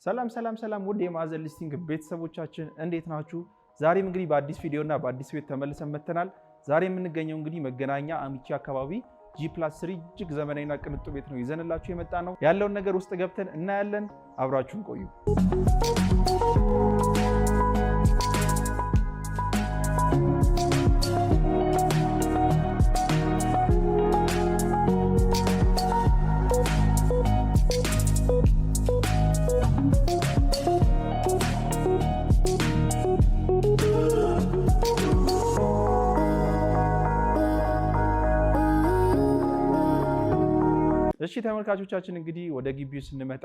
ሰላም ሰላም ሰላም ውድ የማዕዘን ሊስቲንግ ቤተሰቦቻችን እንዴት ናችሁ? ዛሬም እንግዲህ በአዲስ ቪዲዮ እና በአዲስ ቤት ተመልሰን መጥተናል። ዛሬ የምንገኘው እንግዲህ መገናኛ አሚቼ አካባቢ G+3 እጅግ ዘመናዊና ቅንጡ ቤት ነው ይዘንላችሁ የመጣ ነው። ያለውን ነገር ውስጥ ገብተን እናያለን። አብራችሁን ቆዩ። እሺ ተመልካቾቻችን እንግዲህ ወደ ግቢው ስንመጣ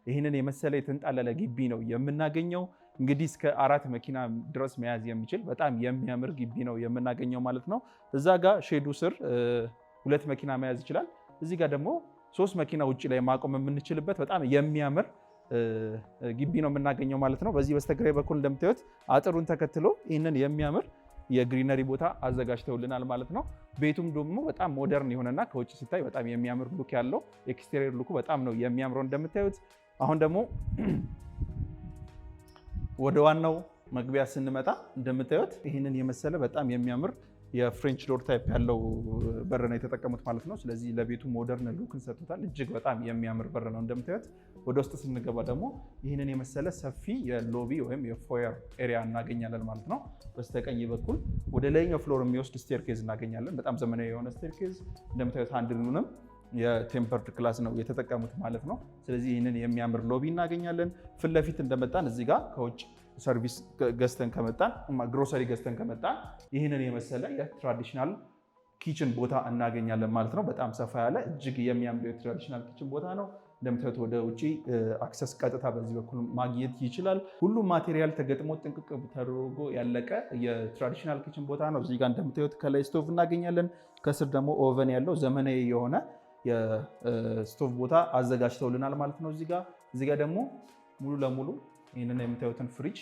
ይህንን የመሰለ የተንጣለለ ግቢ ነው የምናገኘው። እንግዲህ እስከ 4 መኪና ድረስ መያዝ የሚችል በጣም የሚያምር ግቢ ነው የምናገኘው ማለት ነው። እዛ ጋር ሼዱ ስር 2 መኪና መያዝ ይችላል። እዚህ ጋር ደግሞ 3 መኪና ውጭ ላይ ማቆም የምንችልበት በጣም የሚያምር ግቢ ነው የምናገኘው ማለት ነው። በዚህ በስተግራ በኩል እንደምታዩት አጥሩን ተከትሎ ይህንን የሚያምር የግሪነሪ ቦታ አዘጋጅተውልናል ማለት ነው። ቤቱም ደግሞ በጣም ሞደርን የሆነና ከውጭ ሲታይ በጣም የሚያምር ሉክ ያለው ኤክስቴሪየር ሉኩ በጣም ነው የሚያምረው እንደምታዩት። አሁን ደግሞ ወደ ዋናው መግቢያ ስንመጣ እንደምታዩት ይህንን የመሰለ በጣም የሚያምር የፍሬንች ዶር ታይፕ ያለው በር ነው የተጠቀሙት ማለት ነው። ስለዚህ ለቤቱ ሞደርን ሉክን ሰጥቶታል። እጅግ በጣም የሚያምር በር ነው እንደምታዩት። ወደ ውስጥ ስንገባ ደግሞ ይህንን የመሰለ ሰፊ የሎቢ ወይም የፎየር ኤሪያ እናገኛለን ማለት ነው። በስተቀኝ በኩል ወደ ላይኛው ፍሎር የሚወስድ ስቴርኬዝ እናገኛለን። በጣም ዘመናዊ የሆነ ስቴርኬዝ እንደምታዩት። ሃንድሉንም የቴምፐርድ ክላስ ነው የተጠቀሙት ማለት ነው። ስለዚህ ይህንን የሚያምር ሎቢ እናገኛለን። ፊት ለፊት እንደመጣን እዚህ ጋር ከውጭ ሰርቪስ ገዝተን ከመጣን ግሮሰሪ ገዝተን ከመጣን ይህንን የመሰለ የትራዲሽናል ኪችን ቦታ እናገኛለን ማለት ነው። በጣም ሰፋ ያለ እጅግ የሚያምር የትራዲሽናል ኪችን ቦታ ነው። እንደምታዩት ወደ ውጭ አክሰስ ቀጥታ በዚህ በኩል ማግኘት ይችላል። ሁሉም ማቴሪያል ተገጥሞ ጥንቅቅ ተደርጎ ያለቀ የትራዲሽናል ኪችን ቦታ ነው። እዚህ ጋር እንደምታዩት ከላይ ስቶቭ እናገኛለን። ከስር ደግሞ ኦቨን ያለው ዘመናዊ የሆነ የስቶቭ ቦታ አዘጋጅተውልናል ማለት ነው። እዚህ ጋር ደግሞ ሙሉ ለሙሉ ይህንን የምታዩትን ፍሪጅ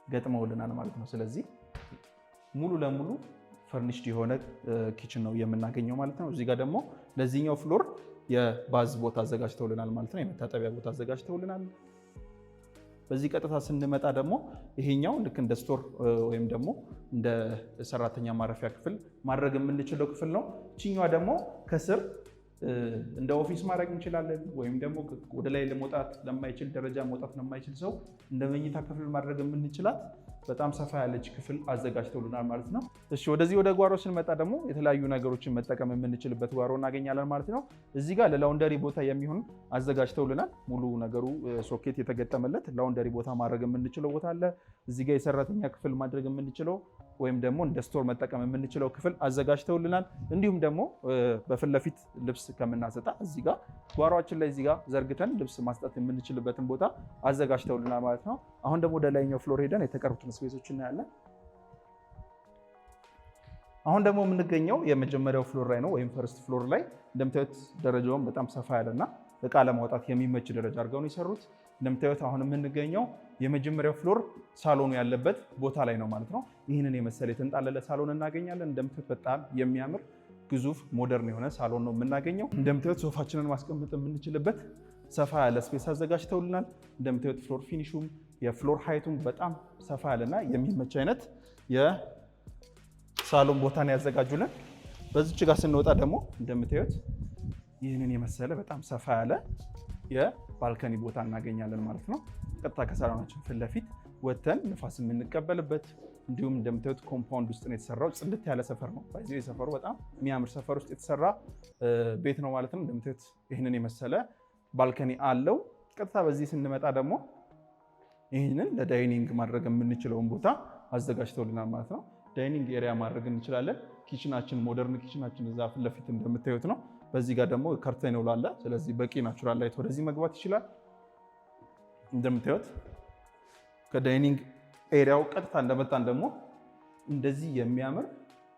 ገጥመውልናል ማለት ነው። ስለዚህ ሙሉ ለሙሉ ፈርኒሽድ የሆነ ኪችን ነው የምናገኘው ማለት ነው። እዚህ ጋር ደግሞ ለዚህኛው ፍሎር የባዝ ቦታ አዘጋጅተውልናል ማለት ነው። የመታጠቢያ ቦታ አዘጋጅተውልናል። በዚህ ቀጥታ ስንመጣ ደግሞ ይሄኛው ልክ እንደ ስቶር ወይም ደግሞ እንደ ሰራተኛ ማረፊያ ክፍል ማድረግ የምንችለው ክፍል ነው። እችኛዋ ደግሞ ከስር እንደ ኦፊስ ማድረግ እንችላለን። ወይም ደግሞ ወደ ላይ ለመውጣት ለማይችል ደረጃ መውጣት ለማይችል ሰው እንደ መኝታ ክፍል ማድረግ የምንችላት በጣም ሰፋ ያለች ክፍል አዘጋጅተውልናል ማለት ነው። እሺ ወደዚህ ወደ ጓሮ ስንመጣ ደግሞ የተለያዩ ነገሮችን መጠቀም የምንችልበት ጓሮ እናገኛለን ማለት ነው። እዚህ ጋር ለላውንደሪ ቦታ የሚሆን አዘጋጅተውልናል። ሙሉ ነገሩ ሶኬት የተገጠመለት ላውንደሪ ቦታ ማድረግ የምንችለው ቦታ አለ። እዚህ ጋር የሰራተኛ ክፍል ማድረግ የምንችለው ወይም ደግሞ እንደ ስቶር መጠቀም የምንችለው ክፍል አዘጋጅተውልናል። እንዲሁም ደግሞ በፊት ለፊት ልብስ ከምናሰጣ እዚህ ጋር ጓሯችን ላይ እዚህ ጋር ዘርግተን ልብስ ማስጣት የምንችልበትን ቦታ አዘጋጅተውልናል ማለት ነው። አሁን ደግሞ ወደ ላይኛው ፍሎር ሄደን የተቀሩትን ስፔሶች እናያለን። አሁን ደግሞ የምንገኘው የመጀመሪያው ፍሎር ላይ ነው፣ ወይም ፈርስት ፍሎር ላይ እንደምታዩት ደረጃውን በጣም ሰፋ ያለና እቃ ለማውጣት የሚመች ደረጃ አድርገው ነው የሰሩት። እንደምታዩት አሁን የምንገኘው የመጀመሪያው ፍሎር ሳሎኑ ያለበት ቦታ ላይ ነው ማለት ነው። ይህንን የመሰለ የተንጣለለ ሳሎን እናገኛለን። እንደምታዩት በጣም የሚያምር ግዙፍ ሞደርን የሆነ ሳሎን ነው የምናገኘው። እንደምታዩት ሶፋችንን ማስቀመጥ የምንችልበት ሰፋ ያለ ስፔስ አዘጋጅተውልናል። እንደምታዩት ፍሎር ፊኒሹም የፍሎር ሃይቱም በጣም ሰፋ ያለና የሚመች አይነት የሳሎን ቦታን ያዘጋጁልን። በዚች ጋር ስንወጣ ደግሞ እንደምታዩት ይህንን የመሰለ በጣም ሰፋ ያለ የባልከኒ ቦታ እናገኛለን ማለት ነው። ቀጥታ ከሳሎናችን ፊት ለፊት ወጥተን ንፋስ የምንቀበልበት፣ እንዲሁም እንደምታዩት ኮምፓውንድ ውስጥ ነው የተሰራው። ጽድት ያለ ሰፈር ነው። በዚህ ሰፈሩ በጣም የሚያምር ሰፈር ውስጥ የተሰራ ቤት ነው ማለት ነው። እንደምታዩት ይህንን የመሰለ ባልከኒ አለው። ቀጥታ በዚህ ስንመጣ ደግሞ ይህንን ለዳይኒንግ ማድረግ የምንችለውን ቦታ አዘጋጅተውልናል ማለት ነው። ዳይኒንግ ኤሪያ ማድረግ እንችላለን። ኪችናችን ሞደርን ኪችናችን እዛ ፊት ለፊት እንደምታዩት ነው። በዚህ ጋር ደግሞ ከርተን ይውላል። ስለዚህ በቂ ናቹራል ላይት ወደዚህ መግባት ይችላል። እንደምታዩት ከዳይኒንግ ኤሪያው ቀጥታ እንደመጣን ደግሞ እንደዚህ የሚያምር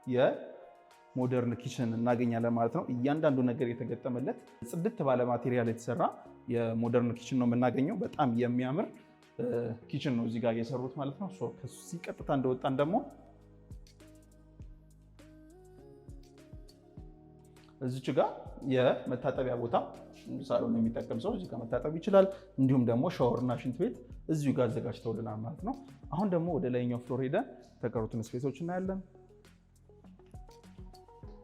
የሞደርን ኪችን እናገኛለን ማለት ነው። እያንዳንዱ ነገር የተገጠመለት ጽድት ባለ ማቴሪያል የተሰራ የሞደርን ኪችን ነው የምናገኘው። በጣም የሚያምር ኪችን ነው እዚህ ጋር የሰሩት ማለት ነው። ከዚህ ቀጥታ እንደወጣን ደግሞ እዚች ጋር የመታጠቢያ ቦታ ሳሎን የሚጠቀም ሰው እዚህ ጋር መታጠብ ይችላል። እንዲሁም ደግሞ ሻወርና ሽንት ቤት እዚሁ ጋር አዘጋጅተውልናል ማለት ነው። አሁን ደግሞ ወደ ላይኛው ፍሎር ሄደን የተቀሩትን ስፔሶች እናያለን።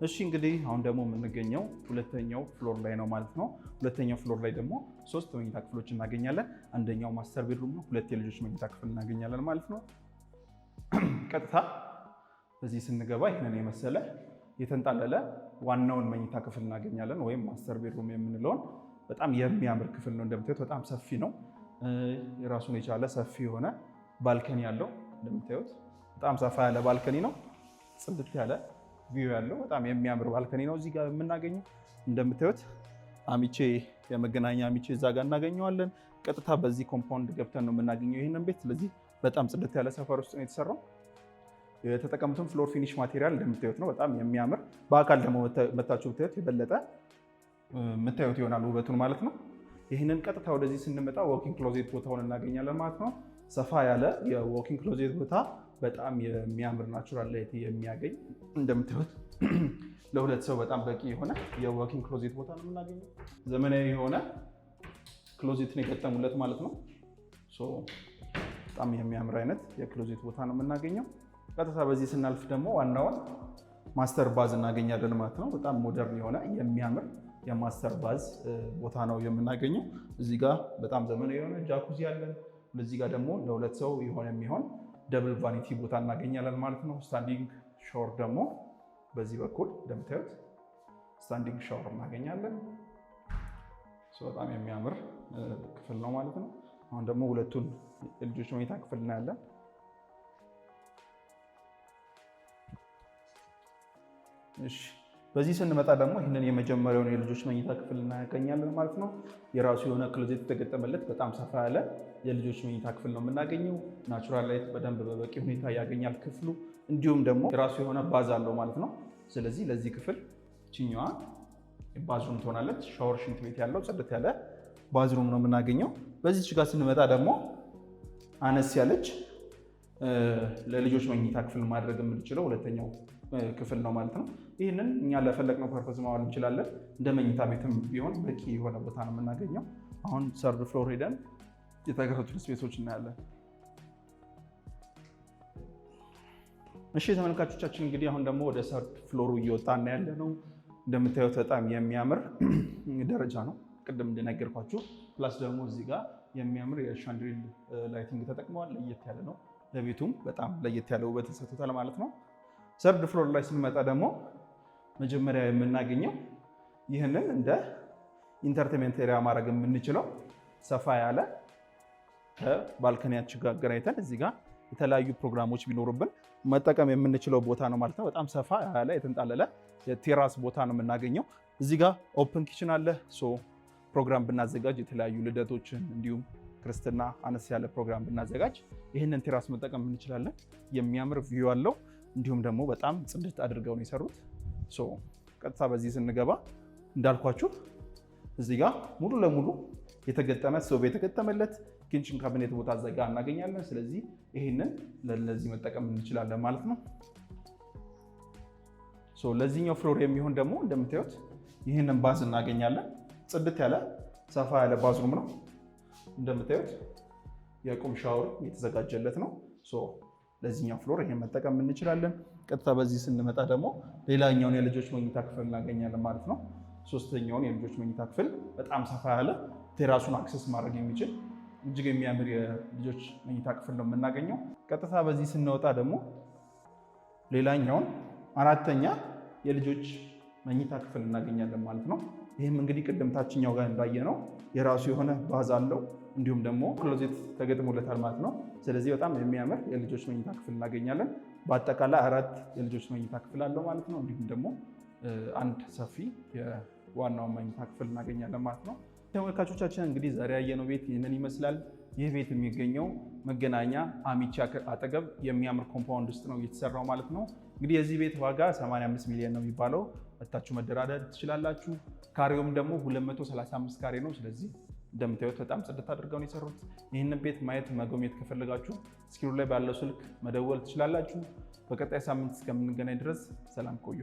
እሺ እንግዲህ አሁን ደግሞ የምንገኘው ሁለተኛው ፍሎር ላይ ነው ማለት ነው። ሁለተኛው ፍሎር ላይ ደግሞ 3 መኝታ ክፍሎች እናገኛለን። አንደኛው ማስተር ቤድሩም ነው። 2 የልጆች መኝታ ክፍል እናገኛለን ማለት ነው። ቀጥታ በዚህ ስንገባ ይህንን የመሰለ የተንጣለለ ዋናውን መኝታ ክፍል እናገኛለን፣ ወይም ማስተር ቤድሩም የምንለውን በጣም የሚያምር ክፍል ነው። እንደምታዩት በጣም ሰፊ ነው። የራሱን የቻለ ሰፊ የሆነ ባልከኒ ያለው እንደምታዩት በጣም ሰፋ ያለ ባልከኒ ነው። ጽድት ያለ ቪው ያለው በጣም የሚያምር ባልከኒ ነው እዚህ ጋር የምናገኘው። እንደምታዩት አሚቼ የመገናኛ አሚቼ እዛ ጋር እናገኘዋለን። ቀጥታ በዚህ ኮምፓውንድ ገብተን ነው የምናገኘው ይህንን ቤት። ስለዚህ በጣም ጽድት ያለ ሰፈር ውስጥ ነው የተሰራው። የተጠቀሙትን ፍሎር ፊኒሽ ማቴሪያል እንደምታዩት ነው፣ በጣም የሚያምር። በአካል ደግሞ መታችሁ ብታዩት የበለጠ የምታዩት ይሆናል ውበቱን ማለት ነው። ይህንን ቀጥታ ወደዚህ ስንመጣ ዎኪንግ ክሎዜት ቦታውን እናገኛለን ማለት ነው። ሰፋ ያለ የዎኪንግ ክሎዜት ቦታ በጣም የሚያምር ናቹራል ላይት የሚያገኝ እንደምታዩት ለሁለት ሰው በጣም በቂ የሆነ የዎኪንግ ክሎዜት ቦታ ነው የምናገኘው። ዘመናዊ የሆነ ክሎዜትን የገጠሙለት ማለት ነው። በጣም የሚያምር አይነት የክሎዜት ቦታ ነው የምናገኘው። ቀጥታ በዚህ ስናልፍ ደግሞ ዋናውን ማስተር ባዝ እናገኛለን ማለት ነው። በጣም ሞደርን የሆነ የሚያምር የማስተር ባዝ ቦታ ነው የምናገኘው። እዚህ ጋር በጣም ዘመናዊ የሆነ ጃኩዚ ያለን፣ እዚህ ጋር ደግሞ ለሁለት ሰው የሆነ የሚሆን ደብል ቫኒቲ ቦታ እናገኛለን ማለት ነው። ስታንዲንግ ሻወር ደግሞ በዚህ በኩል እንደምታዩት ስታንዲንግ ሻወር እናገኛለን። በጣም የሚያምር ክፍል ነው ማለት ነው። አሁን ደግሞ ሁለቱን የልጆች መኝታ ክፍል እናያለን። እሺ በዚህ ስንመጣ ደግሞ ይህንን የመጀመሪያውን የልጆች መኝታ ክፍል እናገኛለን ማለት ነው። የራሱ የሆነ ክሎዜት የተገጠመለት በጣም ሰፋ ያለ የልጆች መኝታ ክፍል ነው የምናገኘው። ናቹራል ላይት በደንብ በበቂ ሁኔታ ያገኛል ክፍሉ። እንዲሁም ደግሞ የራሱ የሆነ ባዝ አለው ማለት ነው። ስለዚህ ለዚህ ክፍል ችኛዋ ባዝሩም ትሆናለች። ሻወር፣ ሽንት ቤት ያለው ጽድት ያለ ባዝሩም ነው የምናገኘው። በዚች ጋር ስንመጣ ደግሞ አነስ ያለች ለልጆች መኝታ ክፍል ማድረግ የምንችለው ሁለተኛው ክፍል ነው ማለት ነው። ይህንን እኛ ለፈለግነው ፐርፐዝ ማዋል እንችላለን። እንደ መኝታ ቤትም ቢሆን በቂ የሆነ ቦታ ነው የምናገኘው። አሁን ሰርድ ፍሎር ሄደን የተቀሩትን ስፔሶች እናያለን። እሺ ተመልካቾቻችን እንግዲህ አሁን ደግሞ ወደ ሰርድ ፍሎሩ እየወጣን ያለ ነው። እንደምታዩት በጣም የሚያምር ደረጃ ነው፣ ቅድም እንደነገርኳችሁ። ፕላስ ደግሞ እዚህ ጋር የሚያምር የሻንድሪል ላይቲንግ ተጠቅመዋል። ለየት ያለ ነው፣ ለቤቱም በጣም ለየት ያለ ውበት ተሰጥቶታል ማለት ነው። ሰርድ ፍሎር ላይ ስንመጣ ደግሞ መጀመሪያ የምናገኘው ይህንን እንደ ኢንተርቴንመንት ኤሪያ ማድረግ የምንችለው ሰፋ ያለ ከባልከኒያችን ጋር አገናኝተን እዚህ ጋር የተለያዩ ፕሮግራሞች ቢኖሩብን መጠቀም የምንችለው ቦታ ነው ማለት ነው። በጣም ሰፋ ያለ የተንጣለለ የቴራስ ቦታ ነው የምናገኘው። እዚህ ጋር ኦፕን ኪችን አለ። ፕሮግራም ብናዘጋጅ የተለያዩ ልደቶችን እንዲሁም ክርስትና አነስ ያለ ፕሮግራም ብናዘጋጅ ይህንን ቴራስ መጠቀም እንችላለን። የሚያምር ቪው አለው። እንዲሁም ደግሞ በጣም ጽድት አድርገው ነው የሰሩት። ቀጥታ በዚህ ስንገባ እንዳልኳችሁ እዚህ ጋር ሙሉ ለሙሉ የተገጠመ ስቶቭ የተገጠመለት ኪችን ካቢኔት ቦታ ዘጋ እናገኛለን። ስለዚህ ይህንን ለዚህ መጠቀም እንችላለን ማለት ነው። ለዚህኛው ፍሎር የሚሆን ደግሞ እንደምታዩት ይህንን ባዝ እናገኛለን። ጽድት ያለ ሰፋ ያለ ባዝሩም ነው። እንደምታዩት የቁም ሻወር የተዘጋጀለት ነው። ለዚህኛው ፍሎር ይሄን መጠቀም እንችላለን። ቀጥታ በዚህ ስንመጣ ደግሞ ሌላኛውን የልጆች መኝታ ክፍል እናገኛለን ማለት ነው። ሶስተኛውን የልጆች መኝታ ክፍል በጣም ሰፋ ያለ ቴራሱን አክሰስ ማድረግ የሚችል እጅግ የሚያምር የልጆች መኝታ ክፍል ነው የምናገኘው። ቀጥታ በዚህ ስንወጣ ደግሞ ሌላኛውን አራተኛ የልጆች መኝታ ክፍል እናገኛለን ማለት ነው። ይህም እንግዲህ ቅድም ታችኛው ጋር እንዳየነው የራሱ የሆነ ባዝ አለው፣ እንዲሁም ደግሞ ክሎዜት ተገጥሞለታል ማለት ነው። ስለዚህ በጣም የሚያምር የልጆች መኝታ ክፍል እናገኛለን። በአጠቃላይ 4 የልጆች መኝታ ክፍል አለው ማለት ነው። እንዲሁም ደግሞ አንድ ሰፊ የዋናውን መኝታ ክፍል እናገኛለን ማለት ነው። ተመልካቾቻችን እንግዲህ ዛሬ ያየነው ቤት ይህንን ይመስላል። ይህ ቤት የሚገኘው መገናኛ አሚቼ አጠገብ የሚያምር ኮምፓውንድ ውስጥ ነው እየተሰራው ማለት ነው። እንግዲህ የዚህ ቤት ዋጋ 85 ሚሊዮን ነው የሚባለው። መታችሁ መደራደር ትችላላችሁ። ካሬውም ደግሞ 235 ካሬ ነው። ስለዚህ እንደምታዩት በጣም ጽድት አድርገው ነው የሰሩት። ይህንን ቤት ማየት መጎብኘት ከፈለጋችሁ ስክሪኑ ላይ ባለው ስልክ መደወል ትችላላችሁ። በቀጣይ ሳምንት እስከምንገናኝ ድረስ ሰላም ቆዩ።